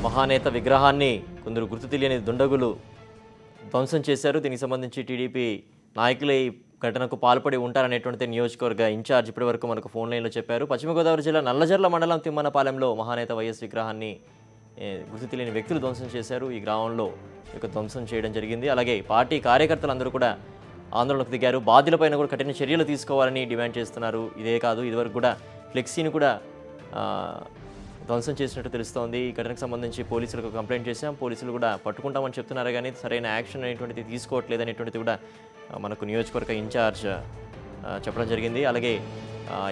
మహానేత విగ్రహాన్ని కొందరు గుర్తు తెలియని దుండగులు ధ్వంసం చేశారు. దీనికి సంబంధించి టీడీపీ నాయకులే ఈ ఘటనకు పాల్పడి ఉంటారనేటువంటి నియోజకవర్గ ఇన్ఛార్జ్ ఇప్పటివరకు మనకు ఫోన్ లైన్లో చెప్పారు. పశ్చిమ గోదావరి జిల్లా నల్లజర్ల మండలం తిమ్మనపాలెంలో మహానేత వైఎస్ విగ్రహాన్ని గుర్తు తెలియని వ్యక్తులు ధ్వంసం చేశారు. ఈ గ్రామంలో ధ్వంసం చేయడం జరిగింది. అలాగే పార్టీ కార్యకర్తలందరూ కూడా ఆందోళనకు దిగారు. బాధ్యులపైన కూడా కఠిన చర్యలు తీసుకోవాలని డిమాండ్ చేస్తున్నారు. ఇదే కాదు, ఇదివరకు కూడా ఫ్లెక్సీని కూడా ధ్వంసం చేసినట్టు తెలుస్తోంది. ఈ ఘటనకు సంబంధించి పోలీసులకు కంప్లైంట్ చేశాం. పోలీసులు కూడా పట్టుకుంటామని చెప్తున్నారు, కానీ సరైన యాక్షన్ అనేటువంటిది తీసుకోవట్లేదు అనేటువంటిది కూడా మనకు నియోజకవర్గ ఇన్ఛార్జ్ చెప్పడం జరిగింది. అలాగే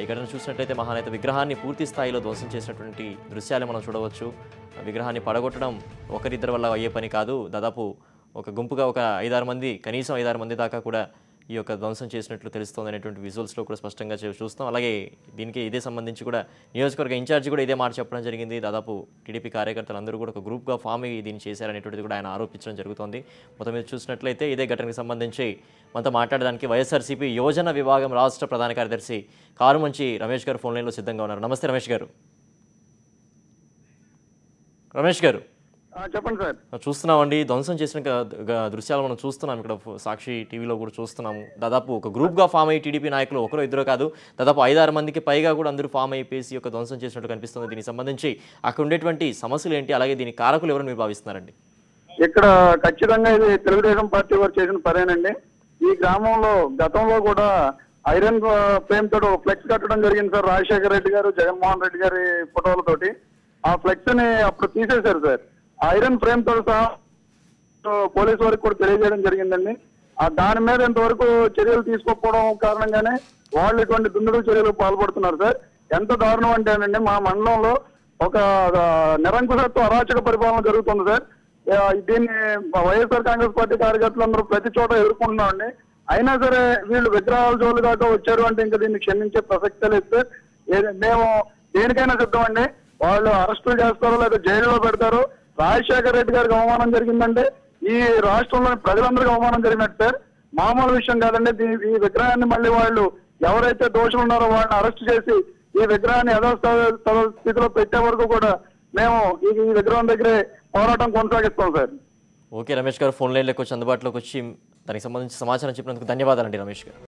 ఈ ఘటన చూసినట్లయితే మహానేత విగ్రహాన్ని పూర్తి స్థాయిలో ధ్వంసం చేసినటువంటి దృశ్యాలు మనం చూడవచ్చు. విగ్రహాన్ని పడగొట్టడం ఒకరిద్దరి వల్ల అయ్యే పని కాదు. దాదాపు ఒక గుంపుగా ఒక 5-6 మంది, కనీసం 5-6 మంది దాకా కూడా ఈ యొక్క ధ్వంసం చేసినట్లు తెలుస్తోంది అనేటువంటి విజువల్స్లో కూడా స్పష్టంగా చూస్తాం. అలాగే దీనికి ఇదే సంబంధించి కూడా నియోజకవర్గ ఇన్ఛార్జి కూడా ఇదే మాట చెప్పడం జరిగింది. దాదాపు టీడీపీ కార్యకర్తలు అందరూ కూడా ఒక గ్రూప్గా ఫామ్ అయ్యి దీన్ని చేశారనేటువంటిది కూడా ఆయన ఆరోపించడం జరుగుతోంది. మొత్తం మీద చూసినట్లయితే ఇదే ఘటనకు సంబంధించి మనతో మాట్లాడడానికి వైఎస్ఆర్సీపీ యువజన విభాగం రాష్ట్ర ప్రధాన కార్యదర్శి కారుమంచి రమేష్ గారు ఫోన్ లైన్లో సిద్ధంగా ఉన్నారు. నమస్తే రమేష్ గారు. రమేష్ గారు చెప్పండి సార్. చూస్తున్నామండి, ధ్వంసం చేసిన దృశ్యాలు మనం చూస్తున్నాం. ఇక్కడ సాక్షి టీవీలో కూడా చూస్తున్నాము. దాదాపు ఒక గ్రూప్గా ఫామ్ అయ్యి టీడీపీ నాయకులు ఒకరో ఇద్దరు కాదు, దాదాపు 5-6 మందికి పైగా కూడా అందరూ ఫామ్ అయిపోయి యొక్క ధ్వంసం చేసినట్టు కనిపిస్తుంది. దీనికి సంబంధించి అక్కడ ఉండేటువంటి సమస్యలు ఏంటి, అలాగే దీని కారకులు ఎవరని మీరు భావిస్తున్నారండి? ఇక్కడ ఖచ్చితంగా ఇది తెలుగుదేశం పార్టీ వారు చేసిన పనేనండి. ఈ గ్రామంలో గతంలో కూడా ఐరన్ ఫ్రేమ్ తోటి ఒక ఫ్లెక్స్ కట్టడం జరిగింది సార్. రాజశేఖర రెడ్డి గారు, జగన్మోహన్ రెడ్డి గారి ఫోటోలతోటి ఆ ఫ్లెక్స్ ని అప్పుడు తీసేశారు సార్. ఐరన్ ఫ్రేమ్ తో సహా పోలీసు వారికి కూడా తెలియజేయడం జరిగిందండి. దాని మీద ఇంతవరకు చర్యలు తీసుకోకపోవడం కారణంగానే వాళ్ళు ఇటువంటి దుందుడు చర్యలకు పాల్పడుతున్నారు సార్. ఎంత దారుణం అంటేనండి, మా మండలంలో ఒక నిరంకుశత్వ అరాచక పరిపాలన జరుగుతుంది సార్. దీన్ని వైఎస్ఆర్ కాంగ్రెస్ పార్టీ కార్యకర్తలందరూ ప్రతి చోట ఎదుర్కొంటున్నామండి. అయినా సరే వీళ్ళు విగ్రహాల జోలు దాకా వచ్చారు అంటే ఇంకా దీన్ని క్షమించే ప్రసక్తే లేదు సార్. మేము దేనికైనా సిద్ధమండి. వాళ్ళు అరెస్టులు చేస్తారో లేదా జైలులో పెడతారో. రాజశేఖర రెడ్డి గారికి అవమానం జరిగిందంటే ఈ రాష్ట్రంలోని ప్రజలందరికీ అవమానం జరిగినట్టు సార్. మామూలు విషయం కాదండి. ఈ విగ్రహాన్ని మళ్ళీ వాళ్ళు ఎవరైతే దోషులు ఉన్నారో వాళ్ళని అరెస్ట్ చేసి ఈ విగ్రహాన్ని యథాస్థితిలో పెట్టే వరకు కూడా మేము ఈ విగ్రహం దగ్గరే పోరాటం కొనసాగిస్తాం సార్. ఓకే రమేష్ గారు, ఫోన్ లైన్లోకి వచ్చి అందుబాటులోకి వచ్చి దానికి సంబంధించి సమాచారం చెప్పినందుకు ధన్యవాదాలండి రమేష్ గారు.